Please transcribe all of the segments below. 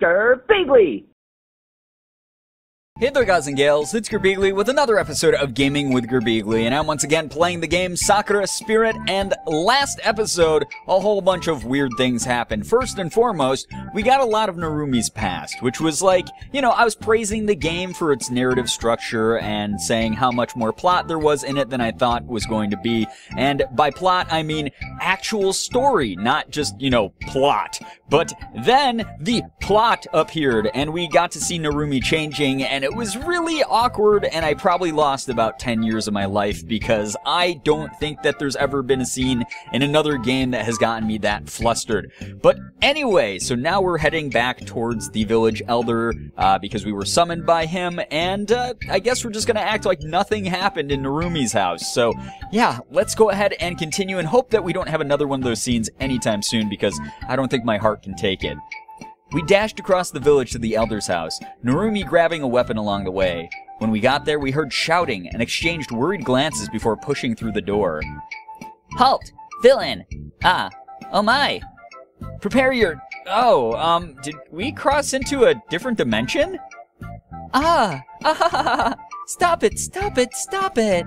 Girbeagly! Hey there guys and gals, it's Girbeagly with another episode of Gaming with Girbeagly, and I'm once again playing the game Sakura Spirit, and last episode, a whole bunch of weird things happened. First and foremost, we got a lot of Narumi's past, which was like, I was praising the game for its narrative structure and saying how much more plot there was in it than I thought was going to be, and by plot, I mean actual story, not just, plot. But then, the plot appeared, and we got to see Narumi changing, and it was really awkward, and I probably lost about 10 years of my life, because I don't think that there's ever been a scene in another game that has gotten me that flustered. But anyway, so now we're heading back towards the village elder, because we were summoned by him, and I guess we're just gonna act like nothing happened in Narumi's house. So yeah, let's go ahead and continue, and hope that we don't have another one of those scenes anytime soon, because I don't think my heart can take it. We dashed across the village to the elder's house, Narumi grabbing a weapon along the way. When we got there, we heard shouting and exchanged worried glances before pushing through the door. Halt! Villain! Ah, oh my! Prepare your... did we cross into a different dimension? Stop it, stop it, stop it!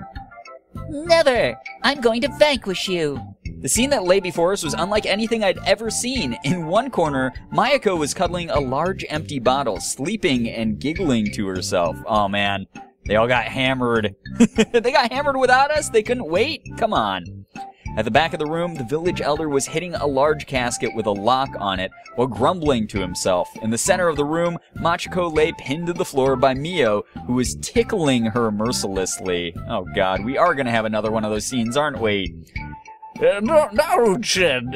Never! I'm going to vanquish you! The scene that lay before us was unlike anything I'd ever seen. In one corner, Mayako was cuddling a large empty bottle, sleeping and giggling to herself. Oh man, they all got hammered. They got hammered without us? They couldn't wait? Come on. At the back of the room, the village elder was hitting a large casket with a lock on it while grumbling to himself. In the center of the room, Machiko lay pinned to the floor by Miyo, who was tickling her mercilessly. Oh god, we are gonna have another one of those scenes, aren't we? Naruchin,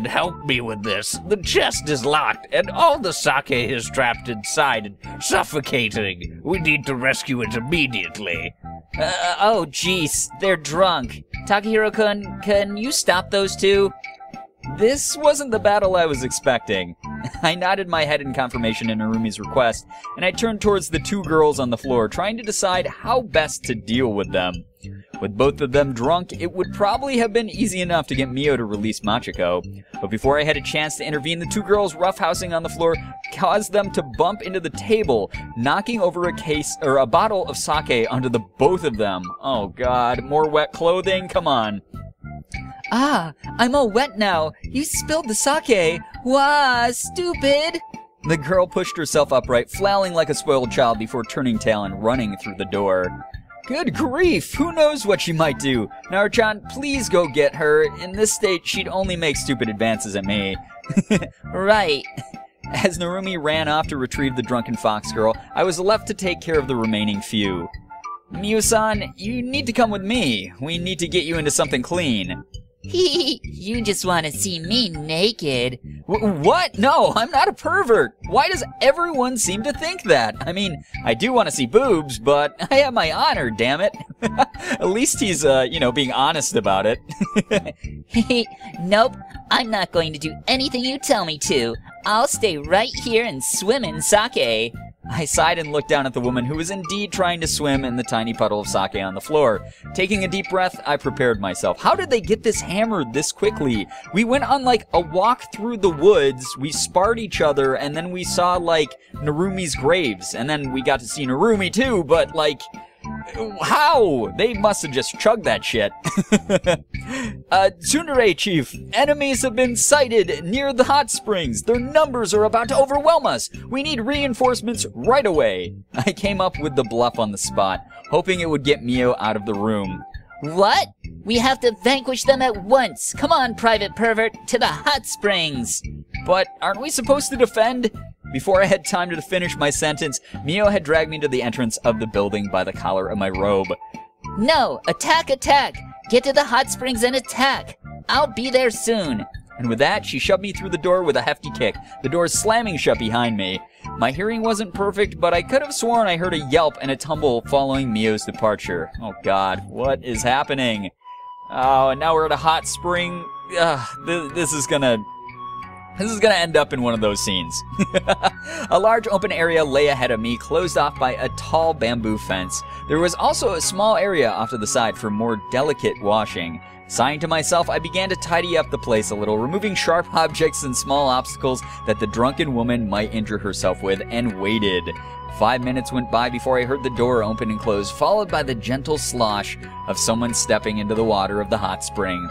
help me with this. The chest is locked, and all the sake is trapped inside and suffocating. We need to rescue it immediately. Oh jeez, they're drunk. Takahiro-kun, can you stop those two? This wasn't the battle I was expecting. I nodded my head in confirmation of Narumi's request, and I turned towards the two girls on the floor, trying to decide how best to deal with them. With both of them drunk, it would probably have been easy enough to get Miyo to release Machiko. But before I had a chance to intervene, the two girls roughhousing on the floor caused them to bump into the table, knocking over a bottle of sake onto the both of them. Oh god, more wet clothing? Come on. I'm all wet now. You spilled the sake. Wah, stupid. The girl pushed herself upright, flailing like a spoiled child before turning tail and running through the door. Good grief, who knows what she might do? Naruchan, please go get her. In this state, she'd only make stupid advances at me. Right. As Narumi ran off to retrieve the drunken fox girl, I was left to take care of the remaining few. Miyo-san, you need to come with me. We need to get you into something clean. You just want to see me naked. What? No, I'm not a pervert. Why does everyone seem to think that? I mean, I do want to see boobs, but I have my honor, damn it. At least he's, being honest about it. Nope, I'm not going to do anything you tell me to. I'll stay right here and swim in sake. I sighed and looked down at the woman who was indeed trying to swim in the tiny puddle of sake on the floor. Taking a deep breath, I prepared myself. How did they get this hammered this quickly? We went on like a walk through the woods, we sparred each other, and then we saw like Narumi's graves. And then we got to see Narumi too, but like... how? They must have just chugged that shit. Tsundere Chief, enemies have been sighted near the hot springs. Their numbers are about to overwhelm us. We need reinforcements right away. I came up with the bluff on the spot, hoping it would get Miyo out of the room. What? We have to vanquish them at once. Come on, Private Pervert, to the hot springs. But aren't we supposed to defend? Before I had time to finish my sentence, Miyo had dragged me to the entrance of the building by the collar of my robe. No, attack, attack! Get to the hot springs and attack! I'll be there soon. And with that, she shoved me through the door with a hefty kick, the door slamming shut behind me. My hearing wasn't perfect, but I could have sworn I heard a yelp and a tumble following Miyo's departure. Oh god, what is happening? Oh, and now we're at a hot spring. This is gonna end up in one of those scenes. A large open area lay ahead of me, closed off by a tall bamboo fence. There was also a small area off to the side for more delicate washing. Sighing to myself, I began to tidy up the place a little, removing sharp objects and small obstacles that the drunken woman might injure herself with, and waited. 5 minutes went by before I heard the door open and close, followed by the gentle slosh of someone stepping into the water of the hot spring.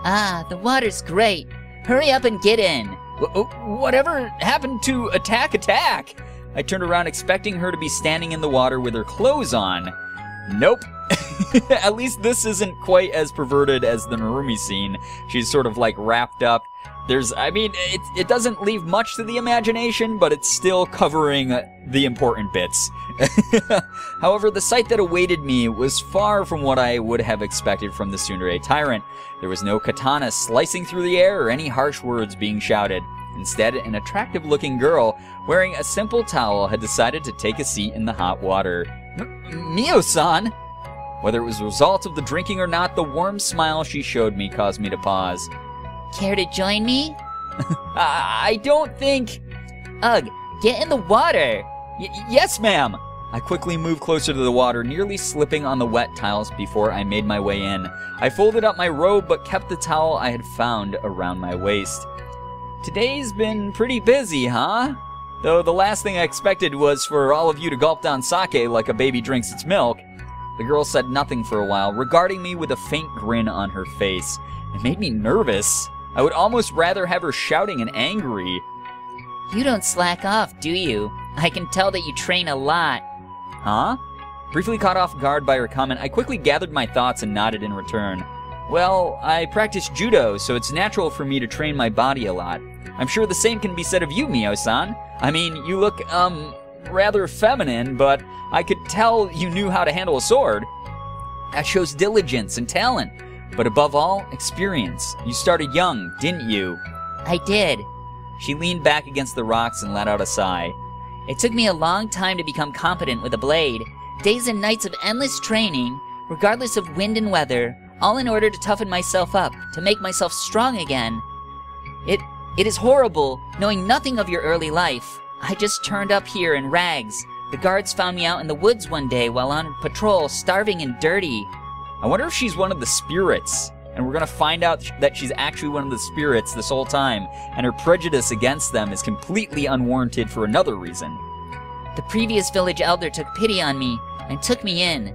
Ah, the water's great. Hurry up and get in. Whatever happened to attack? I turned around expecting her to be standing in the water with her clothes on. Nope. At least this isn't quite as perverted as the Narumi scene. She's sort of like wrapped up. It doesn't leave much to the imagination, but it's still covering the important bits. However, the sight that awaited me was far from what I would have expected from the tsundere tyrant. There was no katana slicing through the air or any harsh words being shouted. Instead, an attractive-looking girl wearing a simple towel had decided to take a seat in the hot water. Miyo-san! Whether it was a result of the drinking or not, the warm smile she showed me caused me to pause. Care to join me? I don't think... Ugh, get in the water! Yes, ma'am! I quickly moved closer to the water, nearly slipping on the wet tiles before I made my way in. I folded up my robe, but kept the towel I had found around my waist. Today's been pretty busy, huh? Though the last thing I expected was for all of you to gulp down sake like a baby drinks its milk. The girl said nothing for a while, regarding me with a faint grin on her face. It made me nervous. I would almost rather have her shouting and angry. You don't slack off, do you? I can tell that you train a lot. Huh? Briefly caught off guard by her comment, I quickly gathered my thoughts and nodded in return. Well, I practice judo, so it's natural for me to train my body a lot. I'm sure the same can be said of you, Miyo-san. I mean, you look, rather feminine, but I could tell you knew how to handle a sword. That shows diligence and talent. But above all, experience. You started young, didn't you? I did. She leaned back against the rocks and let out a sigh. It took me a long time to become competent with a blade. Days and nights of endless training, regardless of wind and weather, all in order to toughen myself up, to make myself strong again. It is horrible, knowing nothing of your early life. I just turned up here in rags. The guards found me out in the woods one day while on patrol, starving and dirty. I wonder if she's one of the spirits, and we're gonna find out that she's actually one of the spirits this whole time, and her prejudice against them is completely unwarranted for another reason. The previous village elder took pity on me and took me in.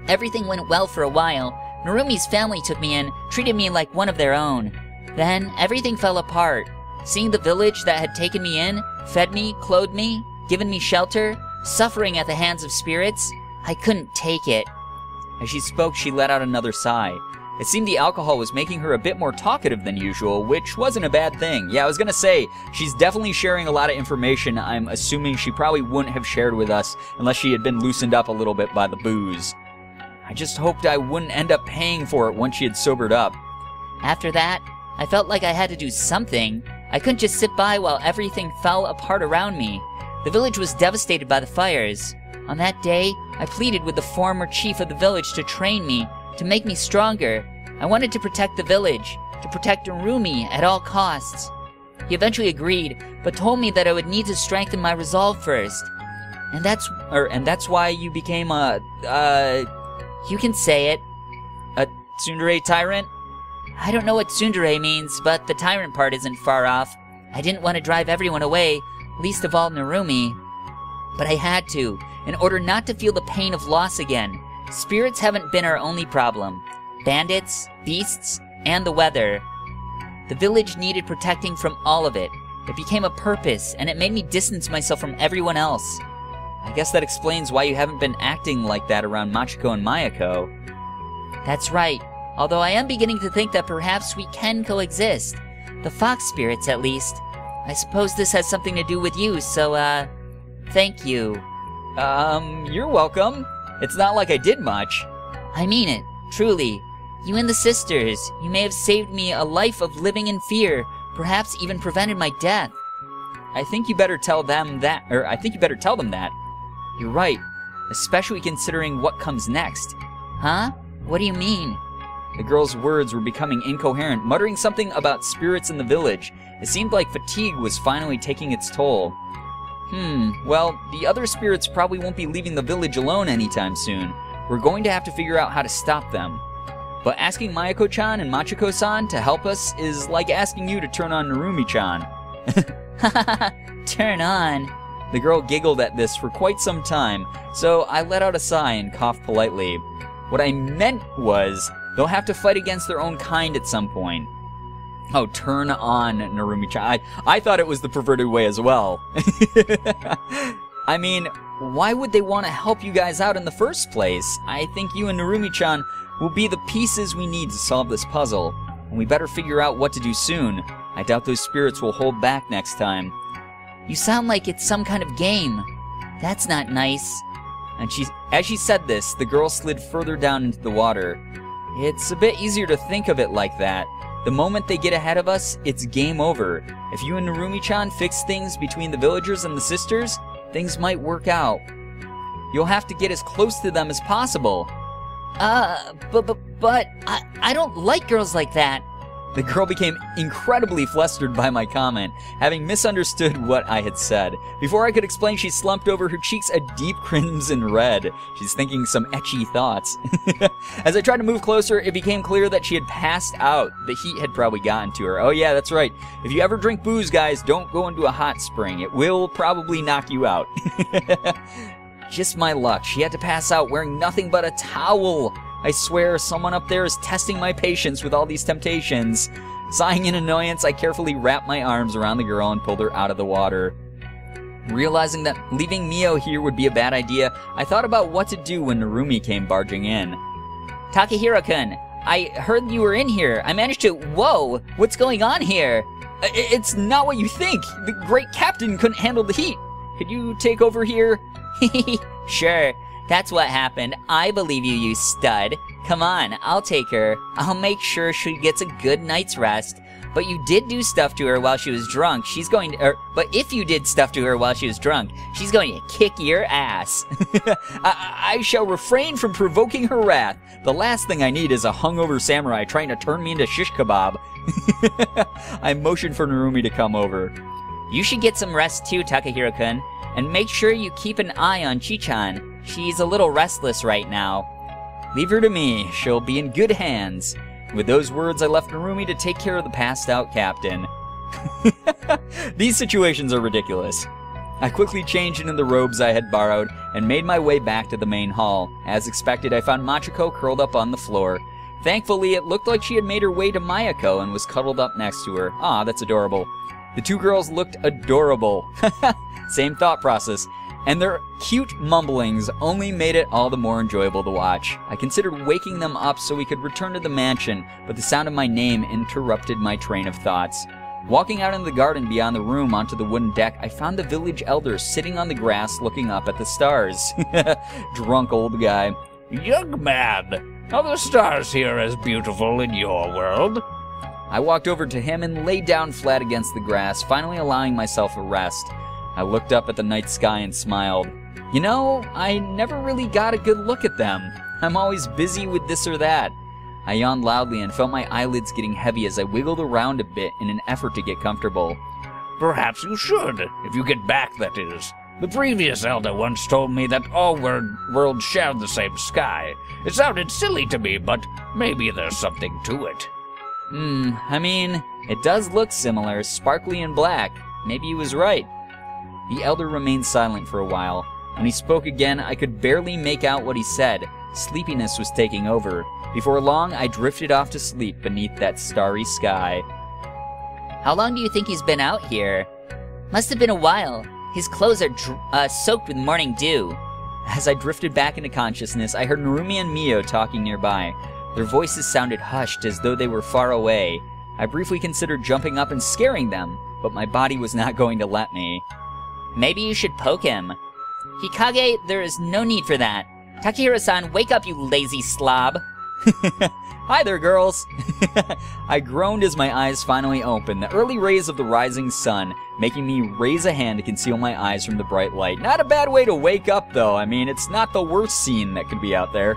Everything went well for a while. Narumi's family took me in, treated me like one of their own. Then everything fell apart. Seeing the village that had taken me in, fed me, clothed me, given me shelter, suffering at the hands of spirits, I couldn't take it. As she spoke, she let out another sigh. It seemed the alcohol was making her a bit more talkative than usual, which wasn't a bad thing. Yeah, I was gonna say, she's definitely sharing a lot of information I'm assuming she probably wouldn't have shared with us unless she had been loosened up a little bit by the booze. I just hoped I wouldn't end up paying for it once she had sobered up. After that, I felt like I had to do something. I couldn't just sit by while everything fell apart around me. The village was devastated by the fires. On that day, I pleaded with the former chief of the village to train me, to make me stronger. I wanted to protect the village, to protect Narumi at all costs. He eventually agreed, but told me that I would need to strengthen my resolve first. And that's why you became you can say it. A tsundere tyrant? I don't know what tsundere means, but the tyrant part isn't far off. I didn't want to drive everyone away, least of all Narumi. But I had to, in order not to feel the pain of loss again. Spirits haven't been our only problem. Bandits, beasts, and the weather. The village needed protecting from all of it. It became a purpose, and it made me distance myself from everyone else. I guess that explains why you haven't been acting like that around Machiko and Mayako. That's right. Although I am beginning to think that perhaps we can coexist. The fox spirits, at least. I suppose this has something to do with you, so, thank you. You're welcome. It's not like I did much. I mean it, truly. You and the sisters, you may have saved me a life of living in fear, perhaps even prevented my death. I think you better tell them that. You're right, especially considering what comes next. Huh? What do you mean? The girl's words were becoming incoherent, muttering something about spirits in the village. It seemed like fatigue was finally taking its toll. Well, the other spirits probably won't be leaving the village alone anytime soon. We're going to have to figure out how to stop them. But asking Mayako-chan and Machiko-san to help us is like asking you to turn on Narumi-chan. Turn on. The girl giggled at this for quite some time, so I let out a sigh and coughed politely. What I meant was, they'll have to fight against their own kind at some point. Oh, turn on Narumi-chan. I thought it was the perverted way as well. I mean, why would they want to help you guys out in the first place? I think you and Narumi-chan will be the pieces we need to solve this puzzle, and we better figure out what to do soon. I doubt those spirits will hold back next time. You sound like it's some kind of game. That's not nice. And as she said this, the girl slid further down into the water. It's a bit easier to think of it like that. The moment they get ahead of us, it's game over. If you and Narumi-chan fix things between the villagers and the sisters, things might work out. You'll have to get as close to them as possible. But I don't like girls like that. The girl became incredibly flustered by my comment, having misunderstood what I had said. Before I could explain, she slumped over, her cheeks a deep crimson red. She's thinking some etchy thoughts. As I tried to move closer, it became clear that she had passed out. The heat had probably gotten to her. Oh yeah, that's right. If you ever drink booze, guys, don't go into a hot spring. It will probably knock you out. Just my luck. She had to pass out wearing nothing but a towel. I swear someone up there is testing my patience with all these temptations. Sighing in annoyance, I carefully wrapped my arms around the girl and pulled her out of the water. Realizing that leaving Miyo here would be a bad idea, I thought about what to do when Narumi came barging in. Takahiro-kun, I heard you were in here. I managed to... Whoa! What's going on here? It's not what you think. The great captain couldn't handle the heat. Could you take over here? Sure. That's what happened. I believe you, you stud. Come on, I'll take her. I'll make sure she gets a good night's rest. But you did do stuff to her while she was drunk. But if you did stuff to her while she was drunk, she's going to kick your ass. I shall refrain from provoking her wrath. The last thing I need is a hungover samurai trying to turn me into shish kebab. I motioned for Narumi to come over. You should get some rest too, Takahiro-kun. And make sure you keep an eye on Chi-chan. She's a little restless right now. Leave her to me. She'll be in good hands. With those words, I left Narumi to take care of the passed-out captain. These situations are ridiculous. I quickly changed into the robes I had borrowed and made my way back to the main hall. As expected, I found Machiko curled up on the floor. Thankfully, it looked like she had made her way to Mayako and was cuddled up next to her. Aw, that's adorable. The two girls looked adorable. Same thought process. And their cute mumblings only made it all the more enjoyable to watch. I considered waking them up so we could return to the mansion, but the sound of my name interrupted my train of thoughts. Walking out into the garden beyond the room onto the wooden deck, I found the village elder sitting on the grass looking up at the stars. Drunk old guy. Young man, are the stars here as beautiful in your world? I walked over to him and laid down flat against the grass, finally allowing myself a rest. I looked up at the night sky and smiled. You know, I never really got a good look at them. I'm always busy with this or that. I yawned loudly and felt my eyelids getting heavy as I wiggled around a bit in an effort to get comfortable. Perhaps you should, if you get back, that is. The previous elder once told me that all worlds share the same sky. It sounded silly to me, but maybe there's something to it. I mean, it does look similar, sparkly and black. Maybe he was right. The elder remained silent for a while. When he spoke again, I could barely make out what he said. Sleepiness was taking over. Before long, I drifted off to sleep beneath that starry sky. How long do you think he's been out here? Must have been a while. His clothes are soaked with morning dew. As I drifted back into consciousness, I heard Narumi and Miyo talking nearby. Their voices sounded hushed as though they were far away. I briefly considered jumping up and scaring them, but my body was not going to let me. Maybe you should poke him. Hikage, there is no need for that. Takahiro-san, wake up, you lazy slob. Hi there, girls. I groaned as my eyes finally opened, the early rays of the rising sun making me raise a hand to conceal my eyes from the bright light. Not a bad way to wake up, though. I mean, it's not the worst scene that could be out there.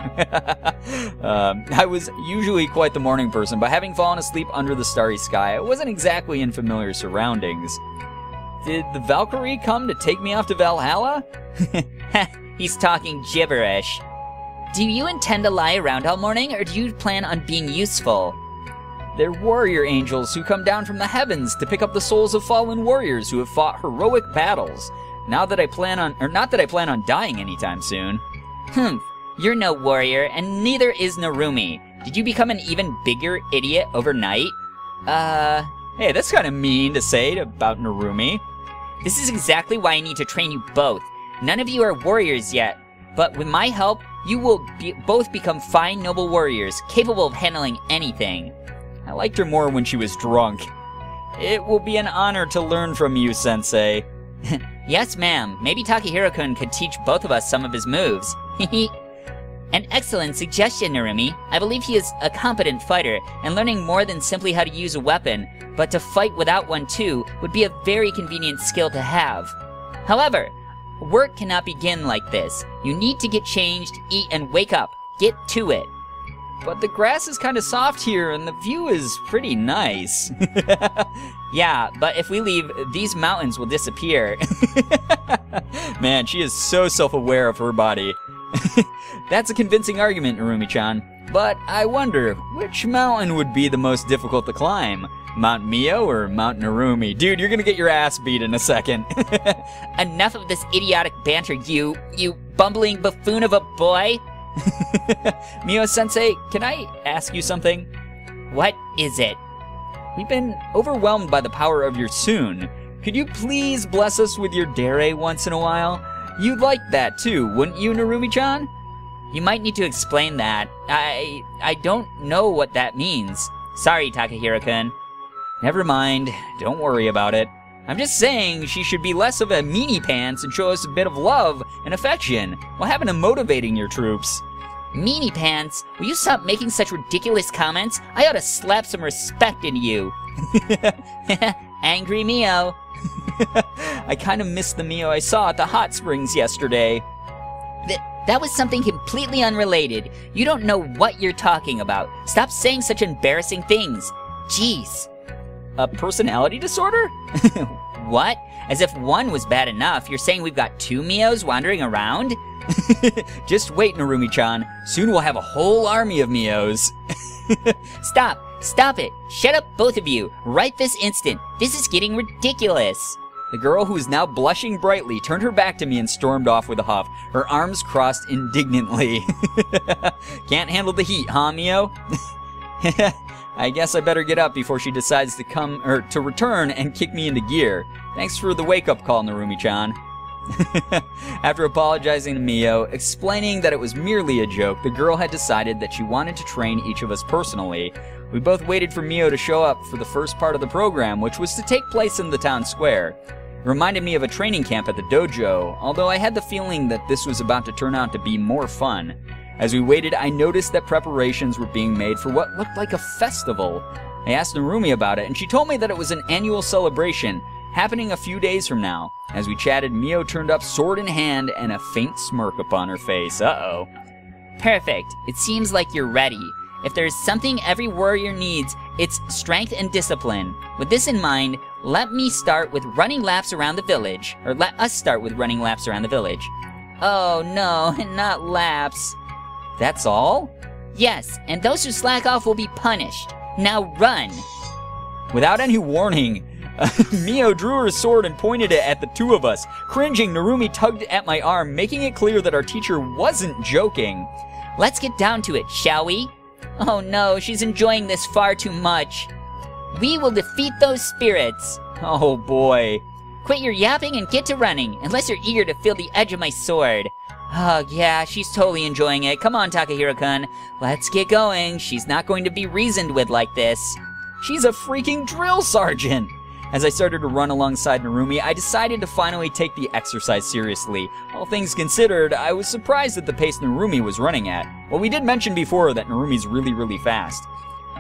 I was usually quite the morning person, but having fallen asleep under the starry sky, I wasn't exactly in familiar surroundings. Did the Valkyrie come to take me off to Valhalla? He's talking gibberish. Do you intend to lie around all morning, or do you plan on being useful? They're warrior angels who come down from the heavens to pick up the souls of fallen warriors who have fought heroic battles. Not that I plan on dying anytime soon. You're no warrior, and neither is Narumi. Did you become an even bigger idiot overnight? Hey, that's kind of mean to say about Narumi. This is exactly why I need to train you both. None of you are warriors yet, but with my help, you will both become fine, noble warriors, capable of handling anything. I liked her more when she was drunk. It will be an honor to learn from you, Sensei. Yes, ma'am. Maybe Takahiro-kun could teach both of us some of his moves. An excellent suggestion, Narumi. I believe he is a competent fighter, and learning more than simply how to use a weapon, but to fight without one too, would be a very convenient skill to have. However, work cannot begin like this. You need to get changed, eat, and wake up. Get to it. But the grass is kind of soft here, and the view is pretty nice. Yeah, but if we leave, these mountains will disappear. Man, she is so self-aware of her body. That's a convincing argument, Narumi-chan. But I wonder, which mountain would be the most difficult to climb? Mount Miyo or Mount Narumi? Dude, you're gonna get your ass beat in a second. Enough of this idiotic banter, you bumbling buffoon of a boy. Miyo-sensei, can I ask you something? What is it? We've been overwhelmed by the power of your Tsun. Could you please bless us with your dere once in a while? You'd like that too, wouldn't you, Narumi-chan? You might need to explain that. I don't know what that means. Sorry, Takahiro-kun. Never mind, don't worry about it. I'm just saying she should be less of a meanie pants and show us a bit of love and affection while having to motivating your troops. Meanie pants? Will you stop making such ridiculous comments? I ought to slap some respect into you. Angry Miyo. I kind of missed the Miyo I saw at the hot springs yesterday. That was something completely unrelated. You don't know what you're talking about. Stop saying such embarrassing things. Jeez. A personality disorder? What? As if one was bad enough, you're saying we've got two Miyos wandering around? Just wait, Narumi-chan. Soon we'll have a whole army of Miyos. Stop it. Shut up, both of you. Right this instant. This is getting ridiculous. The girl, who is now blushing brightly, turned her back to me and stormed off with a huff, her arms crossed indignantly. Can't handle the heat, huh, Miyo? I guess I better get up before she decides to return and kick me into gear. Thanks for the wake-up call, Narumi-chan. After apologizing to Miyo, explaining that it was merely a joke, the girl had decided that she wanted to train each of us personally. We both waited for Miyo to show up for the first part of the program, which was to take place in the town square. It reminded me of a training camp at the dojo, although I had the feeling that this was about to turn out to be more fun. As we waited, I noticed that preparations were being made for what looked like a festival. I asked Narumi about it, and she told me that it was an annual celebration, happening a few days from now. As we chatted, Miyo turned up sword in hand and a faint smirk upon her face. Uh-oh. Perfect. It seems like you're ready. If there's something every warrior needs, it's strength and discipline. With this in mind, let us start with running laps around the village. Oh no, not laps. That's all? Yes, and those who slack off will be punished. Now run. Without any warning, Miyo drew her sword and pointed it at the two of us. Cringing, Narumi tugged at my arm, making it clear that our teacher wasn't joking. Let's get down to it, shall we? Oh no, she's enjoying this far too much. We will defeat those spirits. Oh boy. Quit your yapping and get to running, unless you're eager to feel the edge of my sword. Oh yeah, she's totally enjoying it. Come on, Takahiro-kun. Let's get going. She's not going to be reasoned with like this. She's a freaking drill sergeant. As I started to run alongside Narumi, I decided to finally take the exercise seriously. All things considered, I was surprised at the pace Narumi was running at. Well, we did mention before that Narumi's really fast.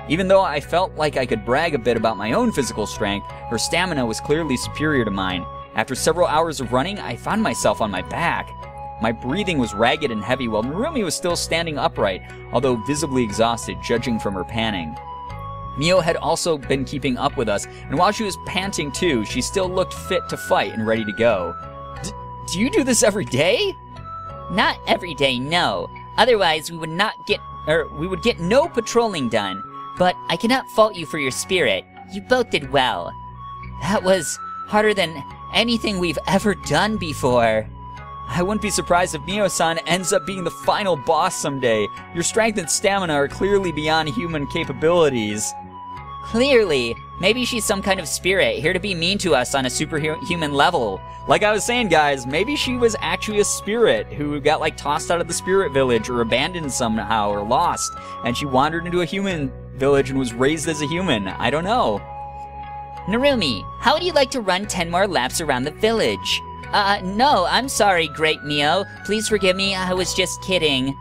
Even though I felt like I could brag a bit about my own physical strength, her stamina was clearly superior to mine. After several hours of running, I found myself on my back. My breathing was ragged and heavy while Narumi was still standing upright, although visibly exhausted, judging from her panting. Miyo had also been keeping up with us, and while she was panting too, she still looked fit to fight and ready to go. Do you do this every day? Not every day, no. Otherwise, we would get no patrolling done. But I cannot fault you for your spirit. You both did well. That was harder than anything we've ever done before. I wouldn't be surprised if Miyo-san ends up being the final boss someday. Your strength and stamina are clearly beyond human capabilities. Clearly. Maybe she's some kind of spirit, here to be mean to us on a superhuman level. Like I was saying, guys, maybe she was actually a spirit who got, like, tossed out of the spirit village or abandoned somehow or lost, and she wandered into a human village and was raised as a human. I don't know. Narumi, how would you like to run 10 more laps around the village? No, I'm sorry, Great Miyo. Please forgive me, I was just kidding.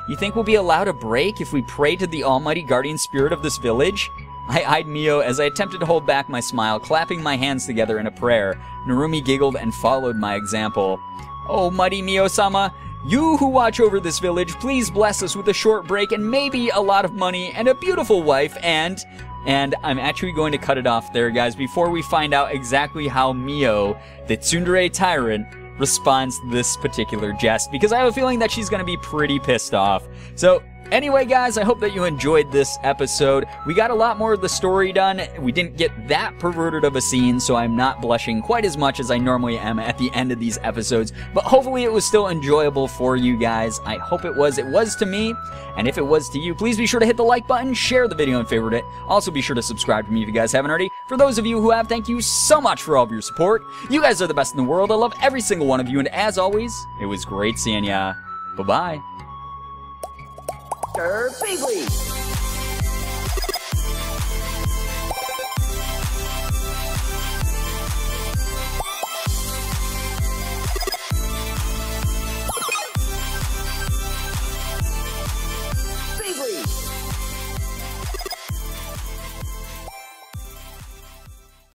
You think we'll be allowed a break if we pray to the almighty guardian spirit of this village? I eyed Miyo as I attempted to hold back my smile, clapping my hands together in a prayer. Narumi giggled and followed my example. Oh, mighty Miyo-sama, you who watch over this village, please bless us with a short break and maybe a lot of money and a beautiful wife and I'm actually going to cut it off there, guys, before we find out exactly how Miyo, the tsundere tyrant, responds to this particular jest, because I have a feeling that she's going to be pretty pissed off. So, anyway, guys, I hope that you enjoyed this episode. We got a lot more of the story done. We didn't get that perverted of a scene, so I'm not blushing quite as much as I normally am at the end of these episodes, but hopefully it was still enjoyable for you guys. I hope it was. It was to me, and if it was to you, please be sure to hit the like button, share the video, and favorite it. Also, be sure to subscribe to me if you guys haven't already. For those of you who have, thank you so much for all of your support. You guys are the best in the world. I love every single one of you, and as always, it was great seeing ya. Bye-bye. Girbeagly.